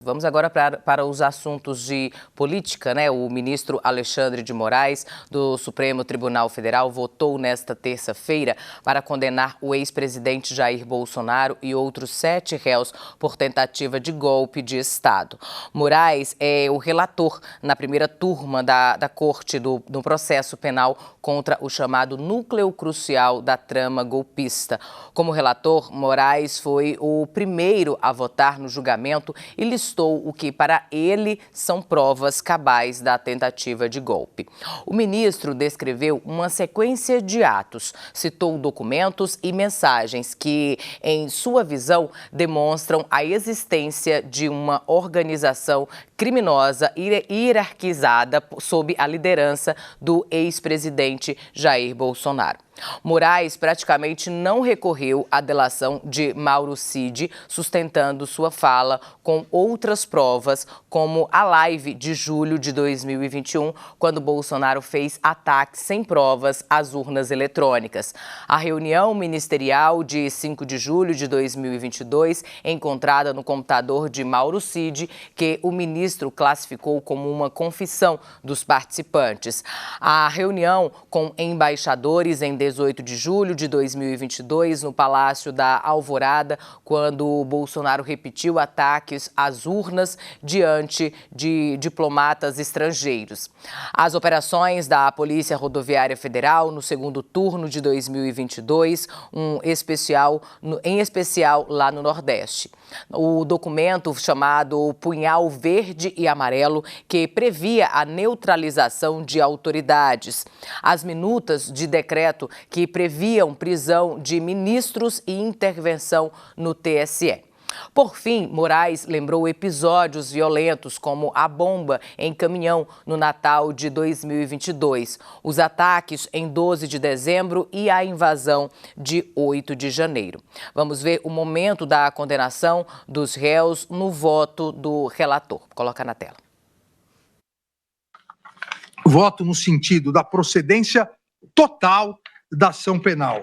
Vamos agora para os assuntos de política, né? O ministro Alexandre de Moraes, do Supremo Tribunal Federal, votou nesta terça-feira para condenar o ex-presidente Jair Bolsonaro e outros 7 réus por tentativa de golpe de Estado. Moraes é o relator na primeira turma da Corte do processo penal contra o chamado núcleo crucial da trama golpista. Como relator, Moraes foi o primeiro a votar no julgamento e listou o que para ele são provas cabais da tentativa de golpe. O ministro descreveu uma sequência de atos, citou documentos e mensagens que, em sua visão, demonstram a existência de uma organização criminosa hierarquizada sob a liderança do ex-presidente Jair Bolsonaro. Moraes praticamente não recorreu à delação de Mauro Cid, sustentando sua fala com outras provas, como a live de julho de 2021, quando Bolsonaro fez ataques sem provas às urnas eletrônicas. A reunião ministerial de 5 de julho de 2022, encontrada no computador de Mauro Cid, que o ministro classificou como uma confissão dos participantes. A reunião com embaixadores em 18 de julho de 2022, no Palácio da Alvorada, quando Bolsonaro repetiu ataques às urnas diante de diplomatas estrangeiros. As operações da Polícia Rodoviária Federal no segundo turno de 2022, em especial lá no Nordeste. O documento chamado Punhal Verde e Amarelo, que previa a neutralização de autoridades. As minutas de decreto que previam prisão de ministros e intervenção no TSE. Por fim, Moraes lembrou episódios violentos como a bomba em caminhão no Natal de 2022, os ataques em 12 de dezembro e a invasão de 8 de janeiro. Vamos ver o momento da condenação dos réus no voto do relator. Coloca na tela. Voto no sentido da procedência total da ação penal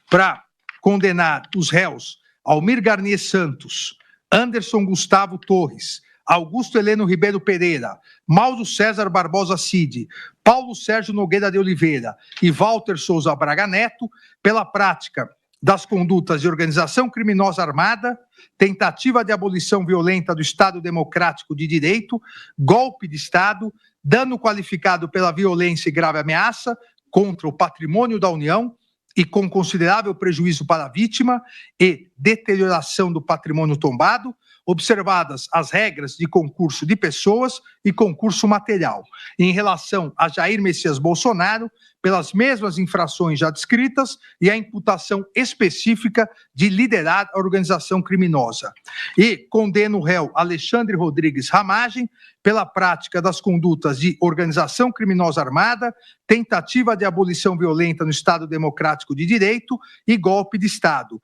para condenar os réus Almir Garnier Santos, Anderson Gustavo Torres, Augusto Heleno Ribeiro Pereira, Mauro César Barbosa Cid, Paulo Sérgio Nogueira de Oliveira e Walter Souza Braga Neto pela prática das condutas de organização criminosa armada, tentativa de abolição violenta do Estado Democrático de Direito, golpe de Estado, dano qualificado pela violência e grave ameaça contra o patrimônio da União e com considerável prejuízo para a vítima e deterioração do patrimônio tombado, observadas as regras de concurso de pessoas e concurso material. Em relação a Jair Messias Bolsonaro, pelas mesmas infrações já descritas e a imputação específica de liderar a organização criminosa. E condena o réu Alexandre Rodrigues Ramagem pela prática das condutas de organização criminosa armada, tentativa de abolição violenta no Estado Democrático de Direito e golpe de Estado.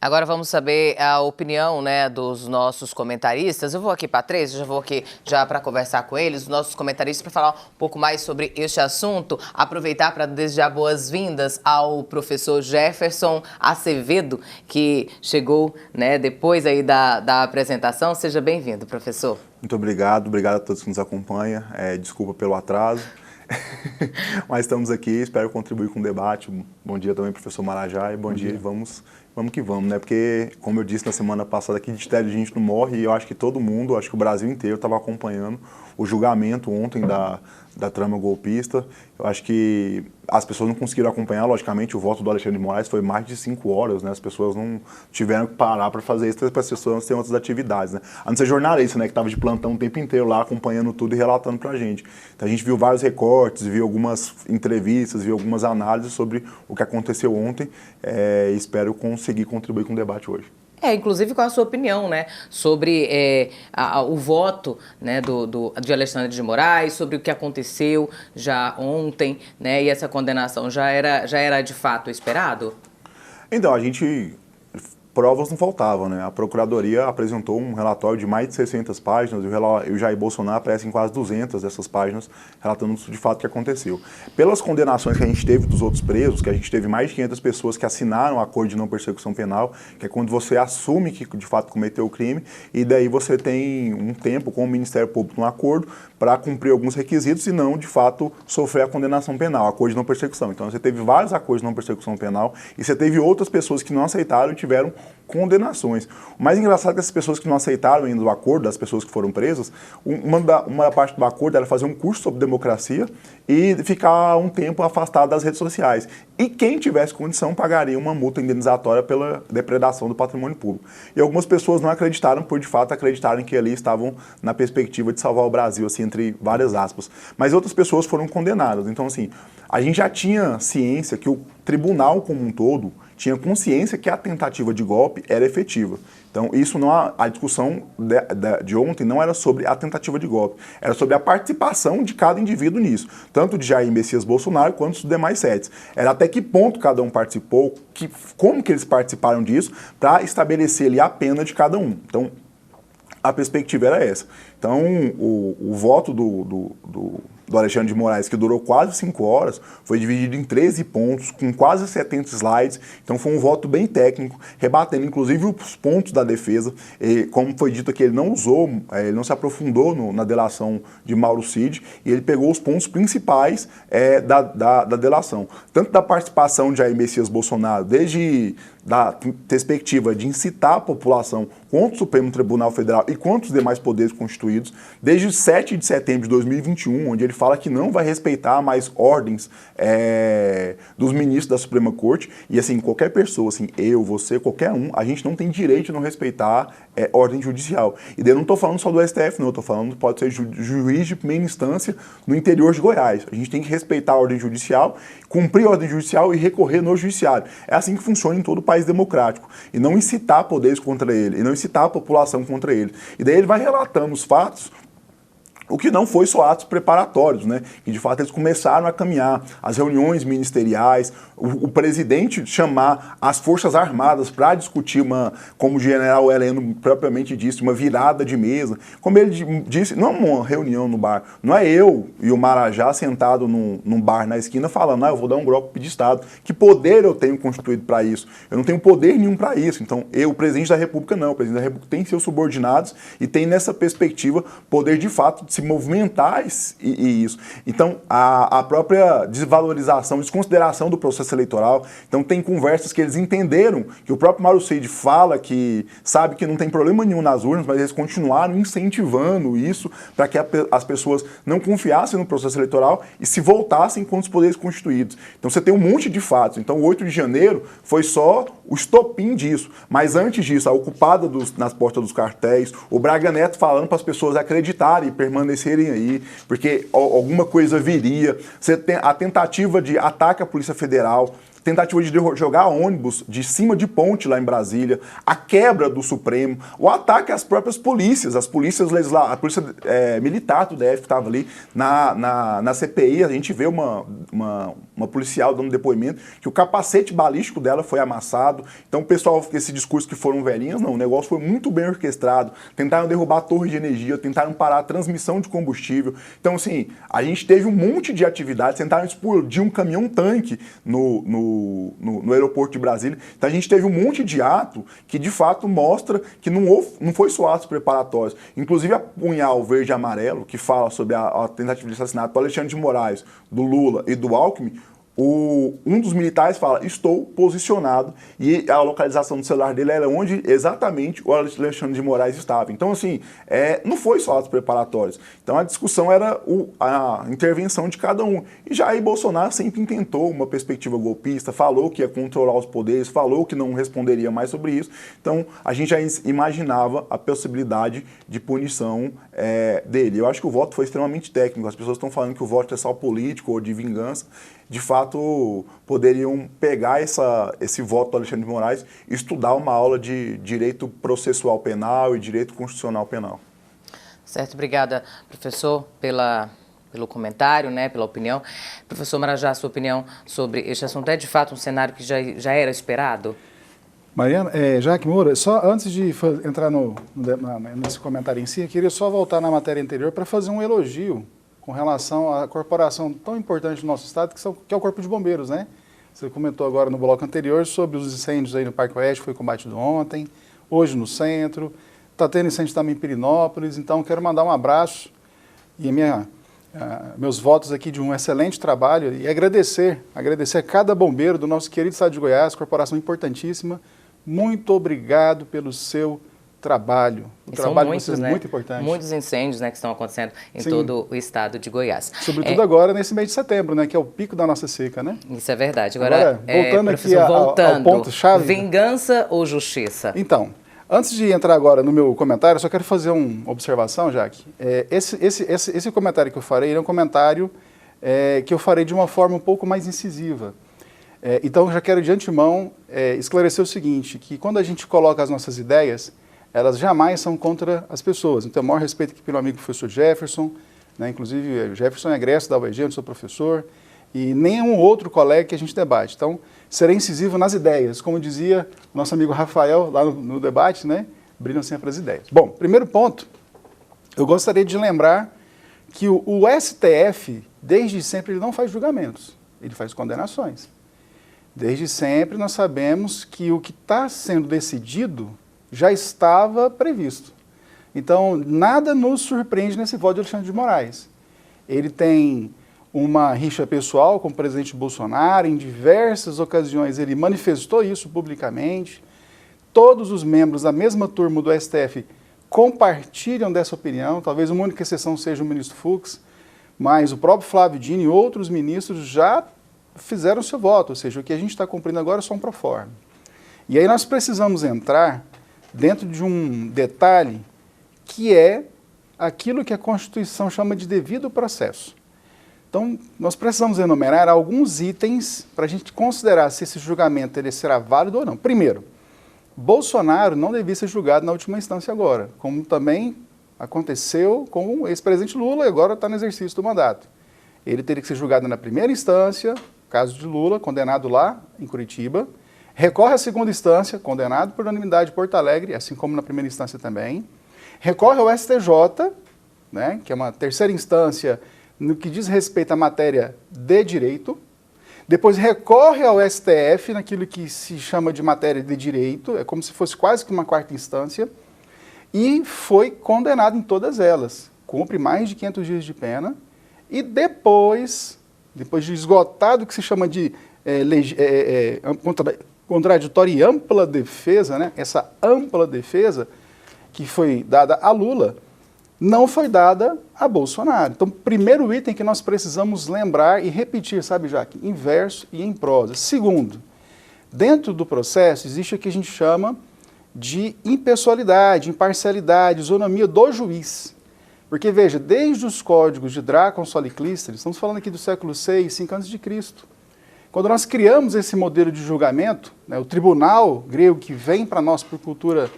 Agora vamos saber a opinião, né, dos nossos comentaristas. Eu vou aqui para 3, já vou aqui para conversar com eles, os nossos comentaristas, para falar um pouco mais sobre este assunto. Aproveitar para desejar boas-vindas ao professor Jefferson Acevedo, que chegou, né, depois aí da apresentação. Seja bem-vindo, professor. Muito obrigado a todos que nos acompanham. Desculpa pelo atraso. Mas estamos aqui, espero contribuir com o debate. Bom dia também, professor Marajá, e bom dia. Vamos que vamos, né? Porque, como eu disse na semana passada, aqui de tédio a gente não morre, e eu acho que todo mundo, acho que o Brasil inteiro estava acompanhando o julgamento ontem da trama golpista. Eu acho que as pessoas não conseguiram acompanhar, logicamente, o voto do Alexandre de Moraes foi mais de 5 horas, né? As pessoas não tiveram que parar para fazer isso, para as pessoas terem outras atividades, né? A não ser jornalista, né? Que estava de plantão o tempo inteiro lá, acompanhando tudo e relatando para a gente. Então a gente viu vários recortes, viu algumas entrevistas, viu algumas análises sobre o que aconteceu ontem, e espero conseguir contribuir com o debate hoje. Inclusive com a sua opinião, né, sobre o voto, né, de Alexandre de Moraes, sobre o que aconteceu já ontem, né, e essa condenação já era de fato esperado? Então, a gente provas não faltavam, né? A Procuradoria apresentou um relatório de mais de 600 páginas e o Jair Bolsonaro aparece em quase 200 dessas páginas relatando de fato o que aconteceu. Pelas condenações que a gente teve dos outros presos, que a gente teve mais de 500 pessoas que assinaram o acordo de não persecução penal, que é quando você assume que de fato cometeu o crime e daí você tem um tempo com o Ministério Público no acordo para cumprir alguns requisitos e não, de fato, sofrer a condenação penal, acordo de não persecução. Então você teve vários acordos de não persecução penal e você teve outras pessoas que não aceitaram e tiveram condenações. O mais engraçado é que essas pessoas que não aceitaram ainda o acordo, das pessoas que foram presas, uma parte do acordo era fazer um curso sobre democracia e ficar um tempo afastado das redes sociais. E quem tivesse condição pagaria uma multa indenizatória pela depredação do patrimônio público. E algumas pessoas não acreditaram por, de fato, acreditarem que ali estavam na perspectiva de salvar o Brasil, assim, entre várias aspas. Mas outras pessoas foram condenadas. Então, assim, a gente já tinha ciência que o tribunal como um todo tinha consciência que a tentativa de golpe era efetiva. Então, isso não, a discussão de ontem não era sobre a tentativa de golpe, era sobre a participação de cada indivíduo nisso, tanto de Jair Messias Bolsonaro quanto dos demais 7. Era até que ponto cada um participou, como que eles participaram disso, para estabelecer ali a pena de cada um. Então, a perspectiva era essa. Então, o voto do Alexandre de Moraes, que durou quase 5 horas, foi dividido em 13 pontos, com quase 70 slides. Então, foi um voto bem técnico, rebatendo inclusive os pontos da defesa. E, como foi dito aqui, ele não usou, ele não se aprofundou na delação de Mauro Cid, e ele pegou os pontos principais da delação. Tanto da participação de Jair Messias Bolsonaro, desde da perspectiva de incitar a população contra o Supremo Tribunal Federal e contra os demais poderes constituídos, desde 7 de setembro de 2021, onde ele fala que não vai respeitar mais ordens dos ministros da Suprema Corte, e assim, qualquer pessoa, assim, eu, você, qualquer um, a gente não tem direito de não respeitar ordem judicial. E daí eu não estou falando só do STF, não, eu estou falando pode ser juiz de primeira instância no interior de Goiás. A gente tem que respeitar a ordem judicial, cumprir a ordem judicial e recorrer no judiciário. É assim que funciona em todo o país democrático. E não incitar poderes contra ele, e não incitar a população contra ele. E daí ele vai relatando os fatos, o que não foi só atos preparatórios, né? Que de fato eles começaram a caminhar, as reuniões ministeriais, o presidente chamar as Forças Armadas para discutir como o general Heleno propriamente disse, uma virada de mesa. Como ele disse, não é uma reunião no bar, não é eu e o Marajá sentado num bar na esquina falando, eu vou dar um golpe de Estado. Que poder eu tenho constituído para isso? Eu não tenho poder nenhum para isso. Então, o presidente da República não. O presidente da República tem seus subordinados e tem nessa perspectiva poder de fato de se movimentar e isso. Então, a própria desvalorização, desconsideração do processo eleitoral. Então, tem conversas que eles entenderam que o próprio Mauro Cid fala que sabe que não tem problema nenhum nas urnas, mas eles continuaram incentivando isso para que as pessoas não confiassem no processo eleitoral e se voltassem contra os poderes constituídos. Então, você tem um monte de fatos. Então, o 8 de janeiro foi só o estopim disso. Mas antes disso, a ocupada nas portas dos quartéis, o Braga Neto falando para as pessoas acreditarem e permanecerem aí, porque alguma coisa viria. Você tem a tentativa de ataque à Polícia Federal, tentativa de jogar ônibus de cima de ponte lá em Brasília, a quebra do Supremo, o ataque às próprias polícias, as polícias legislativas, a polícia militar do DF que estava ali na CPI, a gente vê uma policial dando depoimento que o capacete balístico dela foi amassado. Então o pessoal, esse discurso que foram velhinhas, não, o negócio foi muito bem orquestrado, tentaram derrubar a torre de energia, tentaram parar a transmissão de combustível. Então assim, a gente teve um monte de atividades, tentaram explodir um caminhão-tanque no aeroporto de Brasília. Então a gente teve um monte de ato que de fato mostra que não foi só atos preparatórios. Inclusive a punhal verde e amarelo, que fala sobre a tentativa de assassinato do Alexandre de Moraes, do Lula e do Alckmin, um dos militares fala, estou posicionado, e a localização do celular dele era onde exatamente o Alexandre de Moraes estava. Então, assim, não foi só atos preparatórios. Então, a discussão era a intervenção de cada um. E Jair Bolsonaro sempre intentou uma perspectiva golpista, falou que ia controlar os poderes, falou que não responderia mais sobre isso. Então, a gente já imaginava a possibilidade de punição dele. Eu acho que o voto foi extremamente técnico. As pessoas estão falando que o voto é só político ou de vingança. De fato, poderiam pegar esse voto do Alexandre de Moraes e estudar uma aula de direito processual penal e direito constitucional penal. Certo, obrigada, professor, pelo comentário, né, pela opinião. Professor Marajá, a sua opinião sobre este assunto é de fato um cenário que já era esperado? Mariana, Jaque Moura, só antes de entrar nesse comentário em si, eu queria só voltar na matéria anterior para fazer um elogio com relação à corporação tão importante do nosso estado, que é o Corpo de Bombeiros, né? Você comentou agora no bloco anterior sobre os incêndios aí no Parque Oeste, que foi combatido ontem, hoje no centro, está tendo incêndio também em Pirinópolis, então quero mandar um abraço e meus votos aqui de um excelente trabalho e agradecer a cada bombeiro do nosso querido estado de Goiás, corporação importantíssima. Muito obrigado pelo seu trabalho. O trabalho de vocês é muito importante. Muitos incêndios, né, que estão acontecendo em todo o estado de Goiás. Sobretudo agora, nesse mês de setembro, né, que é o pico da nossa seca, né? Isso é verdade. Agora voltando aqui ao ponto-chave. Vingança ou justiça? Então, antes de entrar agora no meu comentário, eu só quero fazer uma observação, Jaque. Esse comentário que eu farei é um comentário que eu farei de uma forma um pouco mais incisiva. Então, já quero de antemão esclarecer o seguinte, que quando a gente coloca as nossas ideias, elas jamais são contra as pessoas. Então, o maior respeito aqui pelo amigo professor Jefferson, né? Inclusive, o Jefferson é egresso da UEG, onde sou professor, e nenhum outro colega que a gente debate. Então, serei incisivo nas ideias, como dizia nosso amigo Rafael lá no debate, né? Brilham sempre as ideias. Bom, primeiro ponto, eu gostaria de lembrar que o STF, desde sempre, ele não faz julgamentos, ele faz condenações. Desde sempre nós sabemos que o que está sendo decidido já estava previsto. Então, nada nos surpreende nesse voto de Alexandre de Moraes. Ele tem uma rixa pessoal com o presidente Bolsonaro, em diversas ocasiões ele manifestou isso publicamente. Todos os membros da mesma turma do STF compartilham dessa opinião, talvez uma única exceção seja o ministro Fux, mas o próprio Flávio Dino e outros ministros já fizeram seu voto, ou seja, o que a gente está cumprindo agora é só um proforma. E aí nós precisamos entrar dentro de um detalhe que é aquilo que a Constituição chama de devido processo. Então, nós precisamos enumerar alguns itens para a gente considerar se esse julgamento ele será válido ou não. Primeiro, Bolsonaro não devia ser julgado na última instância agora, como também aconteceu com o ex-presidente Lula e agora está no exercício do mandato. Ele teria que ser julgado na primeira instância, caso de Lula, condenado lá em Curitiba, recorre à segunda instância, condenado por unanimidade em Porto Alegre, assim como na primeira instância também, recorre ao STJ, né, que é uma terceira instância no que diz respeito à matéria de direito, depois recorre ao STF naquilo que se chama de matéria de direito, é como se fosse quase que uma quarta instância, e foi condenado em todas elas, cumpre mais de 500 dias de pena, e depois de esgotado o que se chama de contraditória e ampla defesa, né, essa ampla defesa que foi dada a Lula, não foi dada a Bolsonaro. Então, primeiro item que nós precisamos lembrar e repetir, sabe, Jaque, em verso e em prosa. Segundo, dentro do processo existe o que a gente chama de impessoalidade, imparcialidade, isonomia do juiz. Porque, veja, desde os códigos de Drácon, Soliclísteres, estamos falando aqui do século VI, 5 a.C., quando nós criamos esse modelo de julgamento, né, o tribunal grego que vem para nós por cultura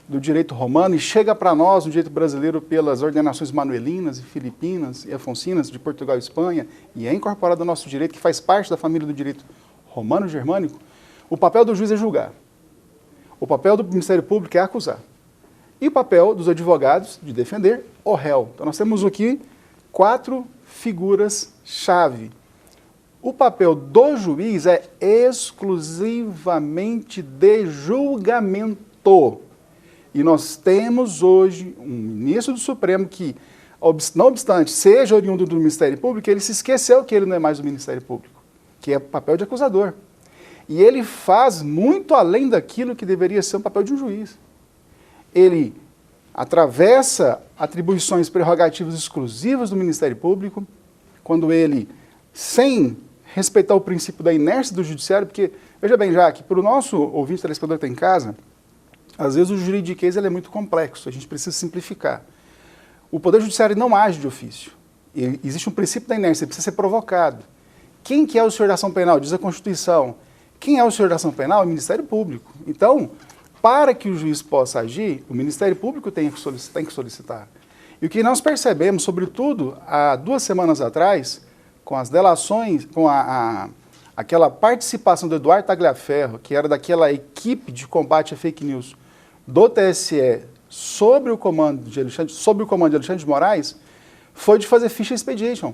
do direito romano e chega para nós no direito brasileiro pelas ordenações manuelinas e filipinas e afonsinas de Portugal e Espanha e é incorporado ao nosso direito, que faz parte da família do direito romano-germânico, o papel do juiz é julgar. O papel do Ministério Público é acusar. E o papel dos advogados de defender o réu. Então nós temos aqui 4 figuras-chave. O papel do juiz é exclusivamente de julgamento. E nós temos hoje um ministro do Supremo que, não obstante seja oriundo do Ministério Público, ele se esqueceu que ele não é mais o Ministério Público, que é papel de acusador. E ele faz muito além daquilo que deveria ser um papel de um juiz. Ele atravessa atribuições prerrogativas exclusivas do Ministério Público, quando ele, sem respeitar o princípio da inércia do judiciário, porque, veja bem, Jaque, para o nosso ouvinte telespectador que está em casa, às vezes o juridiquês ele é muito complexo, a gente precisa simplificar. O Poder Judiciário não age de ofício. Existe um princípio da inércia, ele precisa ser provocado. Quem que é o senhor da ação penal? Diz a Constituição. Quem é o senhor da ação penal? É o Ministério Público. Então, para que o juiz possa agir, o Ministério Público tem que solicitar. E o que nós percebemos, sobretudo há 2 semanas atrás, com as delações, com a aquela participação do Eduardo Tagliaferro, que era daquela equipe de combate a fake news do TSE sob o comando de Alexandre de Moraes, foi de fazer ficha expedition.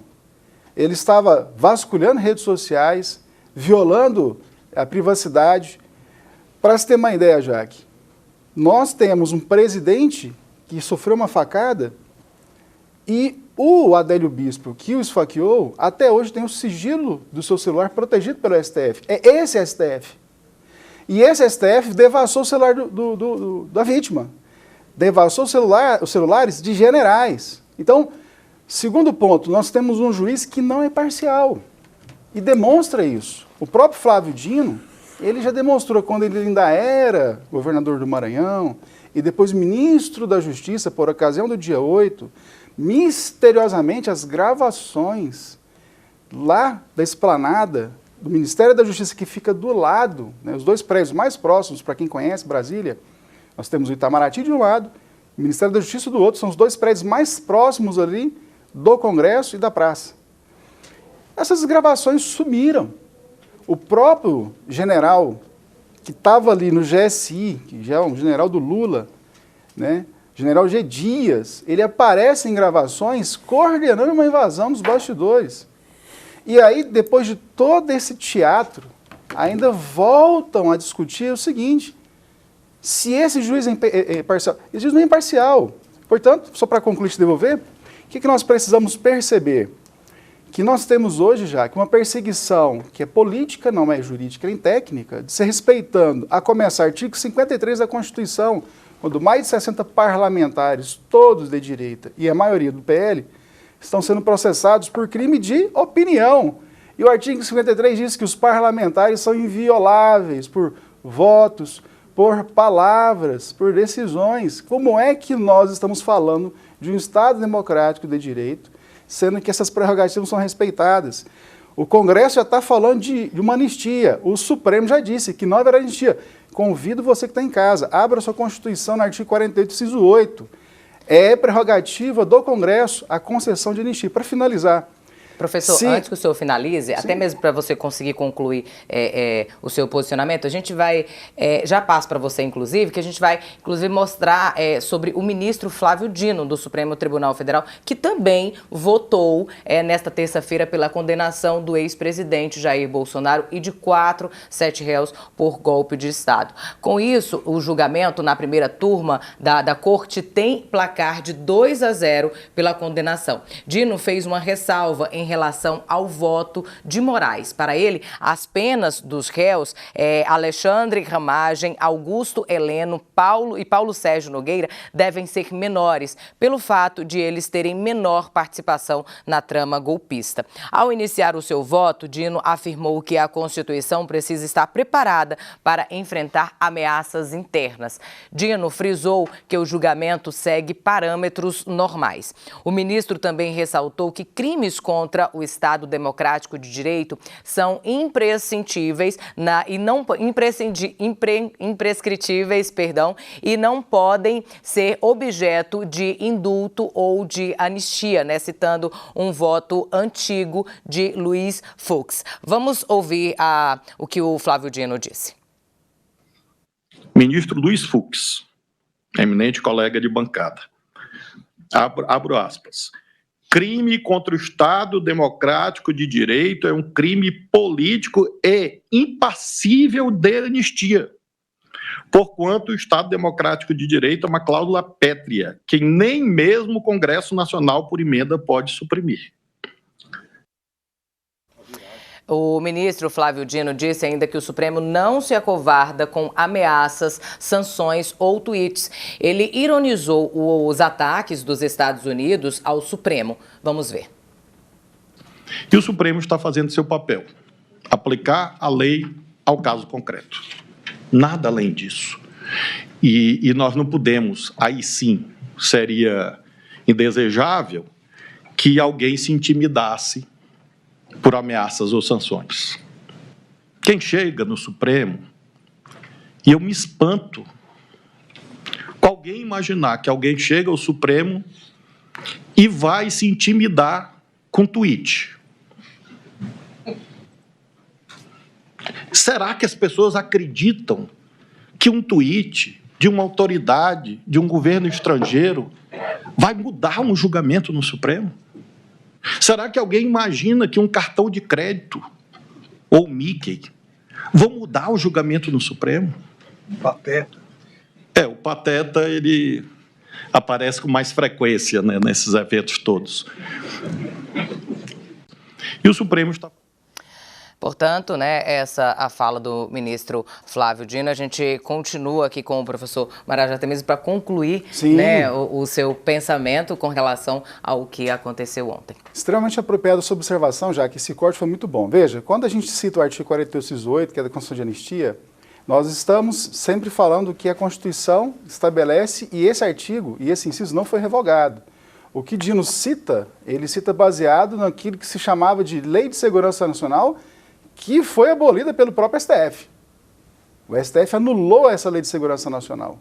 Ele estava vasculhando redes sociais, violando a privacidade. Para se ter uma ideia, Jaque, nós temos um presidente que sofreu uma facada e o Adélio Bispo, que o esfaqueou, até hoje tem o sigilo do seu celular protegido pelo STF. É esse STF. E esse STF devassou o celular da vítima. Devassou os celulares de generais. Então, segundo ponto, nós temos um juiz que não é parcial. E demonstra isso. O próprio Flávio Dino, ele já demonstrou quando ele ainda era governador do Maranhão e depois ministro da Justiça, por ocasião do dia 8, misteriosamente as gravações lá da esplanada do Ministério da Justiça, que fica do lado, né, os dois prédios mais próximos, para quem conhece Brasília, nós temos o Itamaraty de um lado, o Ministério da Justiça do outro, são os dois prédios mais próximos ali do Congresso e da praça. Essas gravações sumiram. O próprio general que estava ali no GSI, que já é um general do Lula, né, general G. Dias, ele aparece em gravações coordenando uma invasão nos bastidores. E aí, depois de todo esse teatro, ainda voltam a discutir o seguinte: se esse juiz é imparcial. Esse juiz não é imparcial. Portanto, só para concluir e te devolver, o que nós precisamos perceber? Que nós temos hoje já que uma perseguição que é política, não é jurídica nem técnica, de se respeitando, a começar artigo 53 da Constituição, quando mais de 60 parlamentares, todos de direita e a maioria do PL, estão sendo processados por crime de opinião. E o artigo 53 diz que os parlamentares são invioláveis por votos, por palavras, por decisões. Como é que nós estamos falando de um Estado democrático de direito, sendo que essas prerrogativas são respeitadas? O Congresso já está falando de uma anistia. O Supremo já disse que não haverá anistia. Convido você que está em casa, abra a sua Constituição no artigo 48, inciso 8. É prerrogativa do Congresso a concessão de anistia. Para finalizar... Professor, antes que o senhor finalize, até mesmo para você conseguir concluir o seu posicionamento, a gente vai, já passo para você, inclusive, que a gente vai, inclusive, mostrar sobre o ministro Flávio Dino, do Supremo Tribunal Federal, que também votou nesta terça-feira pela condenação do ex-presidente Jair Bolsonaro e de 7 réus por golpe de Estado. Com isso, o julgamento na primeira turma da Corte tem placar de 2-0 pela condenação. Dino fez uma ressalva em relação ao voto de Moraes. Para ele, as penas dos réus, Alexandre Ramagem, Augusto Heleno, Paulo Sérgio Nogueira, devem ser menores, pelo fato de eles terem menor participação na trama golpista. Ao iniciar o seu voto, Dino afirmou que a Constituição precisa estar preparada para enfrentar ameaças internas. Dino frisou que o julgamento segue parâmetros normais. O ministro também ressaltou que crimes contra o Estado Democrático de Direito são imprescritíveis e não podem ser objeto de indulto ou de anistia, citando um voto antigo de Luiz Fux. Vamos ouvir o que o Flávio Dino disse. Ministro Luiz Fux, eminente colega de bancada, abro aspas. Crime contra o Estado Democrático de Direito é um crime político e impassível de anistia, porquanto o Estado Democrático de Direito é uma cláusula pétrea, que nem mesmo o Congresso Nacional, por emenda, pode suprimir. O ministro Flávio Dino disse ainda que o Supremo não se acovarda com ameaças, sanções ou tweets. Ele ironizou os ataques dos Estados Unidos ao Supremo. Vamos ver. E o Supremo está fazendo seu papel, aplicar a lei ao caso concreto. Nada além disso. E nós não podemos, aí sim, seria indesejável que alguém se intimidasse por ameaças ou sanções. Quem chega no Supremo, e eu me espanto com alguém imaginar que alguém chega ao Supremo e vai se intimidar com tweet. Será que as pessoas acreditam que um tweet de uma autoridade, de um governo estrangeiro, vai mudar um julgamento no Supremo? Será que alguém imagina que um cartão de crédito ou Mickey vão mudar o julgamento no Supremo? Pateta. O Pateta, ele aparece com mais frequência, né, nesses eventos todos. E o Supremo está... Portanto, né, essa a fala do ministro Flávio Dino. A gente continua aqui com o professor Marajá, até mesmo para concluir, né, o seu pensamento com relação ao que aconteceu ontem. Extremamente apropriada essa observação, já que esse corte foi muito bom. Veja, quando a gente cita o artigo 48, que é da Constituição de Anistia, nós estamos sempre falando que a Constituição estabelece, e esse artigo, e esse inciso não foi revogado. O que Dino cita, ele cita baseado naquilo que se chamava de Lei de Segurança Nacional, que foi abolida pelo próprio STF. O STF anulou essa Lei de Segurança Nacional.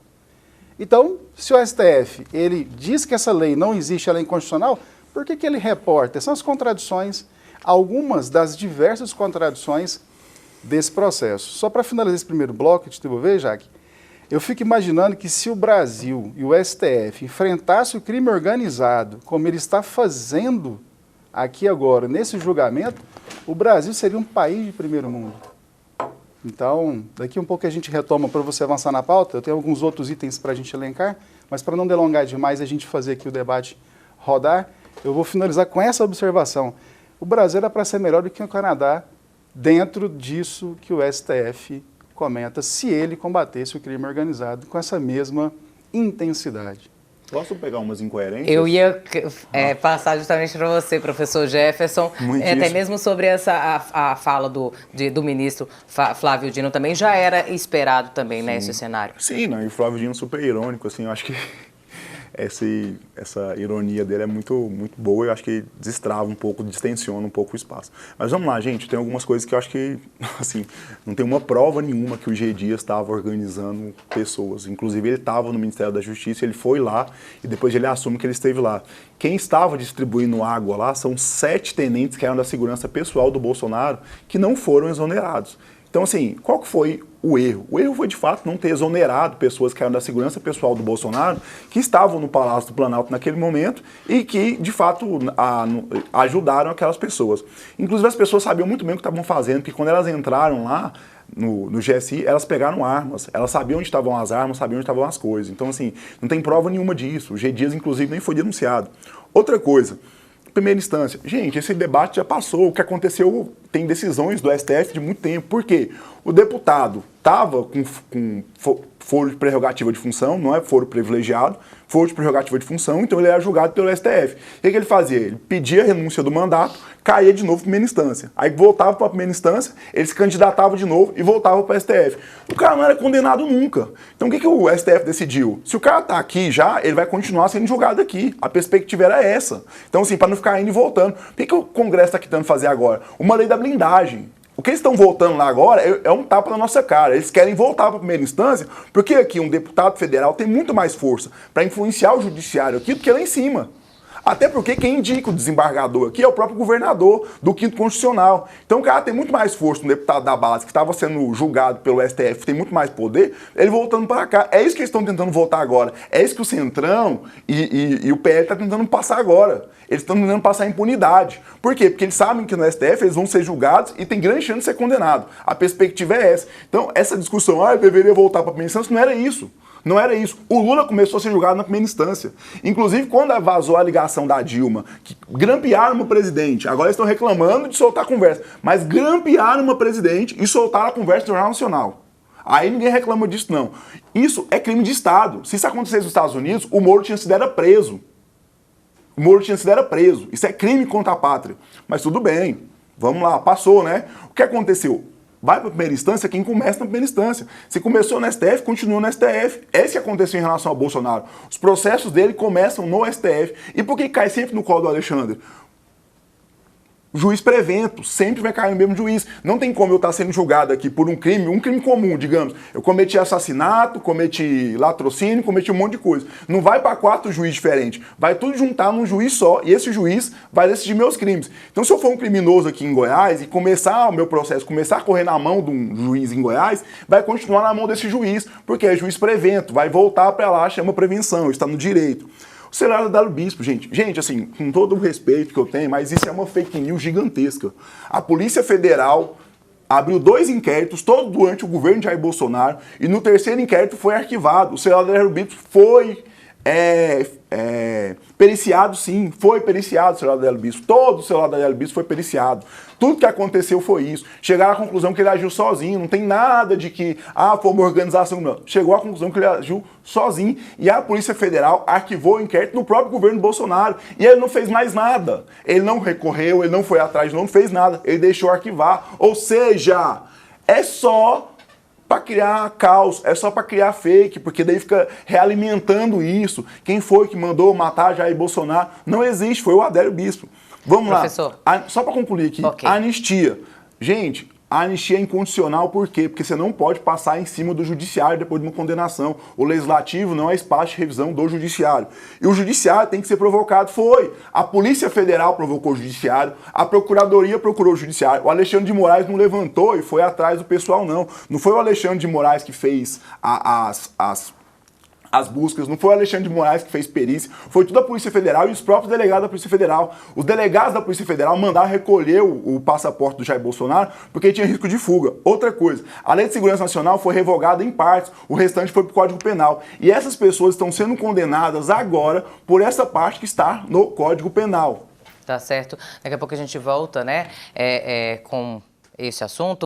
Então, se o STF ele diz que essa lei não existe, ela é inconstitucional, por que ele reporta? São as contradições, algumas das diversas contradições desse processo. Só para finalizar esse primeiro bloco, te devolver, Jaque, eu fico imaginando que se o Brasil e o STF enfrentassem o crime organizado, como ele está fazendo aqui agora, nesse julgamento, o Brasil seria um país de primeiro mundo. Então, daqui um pouco a gente retoma para você avançar na pauta. Eu tenho alguns outros itens para a gente elencar, mas para não delongar demais e a gente fazer aqui o debate rodar, eu vou finalizar com essa observação. O Brasil era para ser melhor do que o Canadá dentro disso que o STF comenta, se ele combatesse o crime organizado com essa mesma intensidade. Posso pegar umas incoerências? Eu ia passar justamente para você, professor Jefferson, até mesmo sobre a fala do ministro Flávio Dino também, já era esperado também, né, esse cenário? Sim, não, e o Flávio Dino super irônico, assim, eu acho que essa ironia dele é muito, muito boa, eu acho que destrava um pouco, distensiona um pouco o espaço. Mas vamos lá, gente, tem algumas coisas que eu acho que, assim, não tem uma prova nenhuma que o G. Dias estava organizando pessoas. Inclusive, ele estava no Ministério da Justiça, ele foi lá e depois ele assume que ele esteve lá. Quem estava distribuindo água lá são 7 tenentes que eram da segurança pessoal do Bolsonaro que não foram exonerados. Então, assim, qual que foi o erro? O erro foi, de fato, não ter exonerado pessoas que eram da segurança pessoal do Bolsonaro, que estavam no Palácio do Planalto naquele momento e que, de fato, ajudaram aquelas pessoas. Inclusive, as pessoas sabiam muito bem o que estavam fazendo, porque quando elas entraram lá no GSI, elas pegaram armas, elas sabiam onde estavam as armas, sabiam onde estavam as coisas. Então, assim, não tem prova nenhuma disso. O G. Dias, inclusive, nem foi denunciado. Outra coisa, primeira instância, gente, esse debate já passou, o que aconteceu, tem decisões do STF de muito tempo. Por quê? O deputado estava com foro de prerrogativa de função, não é foro privilegiado, foro de prerrogativa de função, então ele era julgado pelo STF. O que ele fazia? Ele pedia a renúncia do mandato, caía de novo para a primeira instância. Aí voltava para a primeira instância, ele se candidatava de novo e voltava para o STF. O cara não era condenado nunca. Então o que o STF decidiu? Se o cara está aqui já, ele vai continuar sendo julgado aqui. A perspectiva era essa. Então, assim, para não ficar indo e voltando. O que o Congresso está tentando fazer agora? Uma lei da blindagem. O que eles estão voltando lá agora é um tapa na nossa cara. Eles querem voltar para a primeira instância, porque aqui um deputado federal tem muito mais força para influenciar o judiciário aqui do que lá em cima. Até porque quem indica o desembargador aqui é o próprio governador do 5º Constitucional. Então o cara tem muito mais força, um deputado da base que estava sendo julgado pelo STF, tem muito mais poder, ele voltando para cá. É isso que eles estão tentando voltar agora. É isso que o Centrão e o PL estão tentando passar agora. Eles estão tentando passar impunidade. Por quê? Porque eles sabem que no STF eles vão ser julgados e tem grande chance de ser condenado. A perspectiva é essa. Então essa discussão, eu deveria voltar para a primeira instância, não era isso. Não era isso. O Lula começou a ser julgado na primeira instância. Inclusive, quando vazou a ligação da Dilma, que grampearam uma presidente, agora eles estão reclamando de soltar a conversa, mas grampearam uma presidente e soltaram a conversa no Jornal Nacional. Aí ninguém reclama disso, não. Isso é crime de Estado. Se isso acontecesse nos Estados Unidos, o Moro tinha sido preso. O Moro tinha sido preso. Isso é crime contra a pátria. Mas tudo bem. Vamos lá, passou, né? O que aconteceu? Vai para a primeira instância quem começa na primeira instância. Se começou no STF, continua no STF. É isso que aconteceu em relação ao Bolsonaro. Os processos dele começam no STF. E por que cai sempre no colo do Alexandre? Juiz prevento, sempre vai cair no mesmo juiz. Não tem como eu estar sendo julgado aqui por um crime comum, digamos. Eu cometi assassinato, cometi latrocínio, cometi um monte de coisa. Não vai para 4 juízes diferentes. Vai tudo juntar num juiz só e esse juiz vai decidir meus crimes. Então, se eu for um criminoso aqui em Goiás e começar o meu processo, começar a correr na mão de um juiz em Goiás, vai continuar na mão desse juiz, porque é juiz prevento. Vai voltar para lá, chama prevenção, está no direito. O celular da Adélio Bispo, gente, assim, com todo o respeito que eu tenho, mas isso é uma fake news gigantesca. A Polícia Federal abriu 2 inquéritos, todo durante o governo de Jair Bolsonaro, e no 3º inquérito foi arquivado. O celular da Adélio Bispo foi periciado, sim, foi periciado o celular da Adélio Bispo. Todo o celular da Adélio Bispo foi periciado. Tudo que aconteceu foi isso. Chegaram à conclusão que ele agiu sozinho, não tem nada de que, foi uma organização, não. Chegou à conclusão que ele agiu sozinho e a Polícia Federal arquivou o inquérito no próprio governo Bolsonaro e ele não fez mais nada. Ele não recorreu, ele não foi atrás, não fez nada, ele deixou arquivar. Ou seja, é só para criar caos, é só para criar fake, porque daí fica realalimentando isso. Quem foi que mandou matar Jair Bolsonaro? Não existe, foi o Adélio Bispo. Vamos Professor. lá, só para concluir aqui, Okay. A anistia. Gente, a anistia é incondicional, por quê? Porque você não pode passar em cima do judiciário depois de uma condenação. O legislativo não é espaço de revisão do judiciário. E o judiciário tem que ser provocado. Foi. A Polícia Federal provocou o judiciário, a Procuradoria procurou o judiciário. O Alexandre de Moraes não levantou e foi atrás do pessoal, não. Não foi o Alexandre de Moraes que fez as buscas, não foi o Alexandre de Moraes que fez perícia, foi tudo a Polícia Federal e os próprios delegados da Polícia Federal. Os delegados da Polícia Federal mandaram recolher o passaporte do Jair Bolsonaro porque tinha risco de fuga. Outra coisa, a Lei de Segurança Nacional foi revogada em partes, o restante foi para o Código Penal. E essas pessoas estão sendo condenadas agora por essa parte que está no Código Penal. Tá certo. Daqui a pouco a gente volta, né, com esse assunto.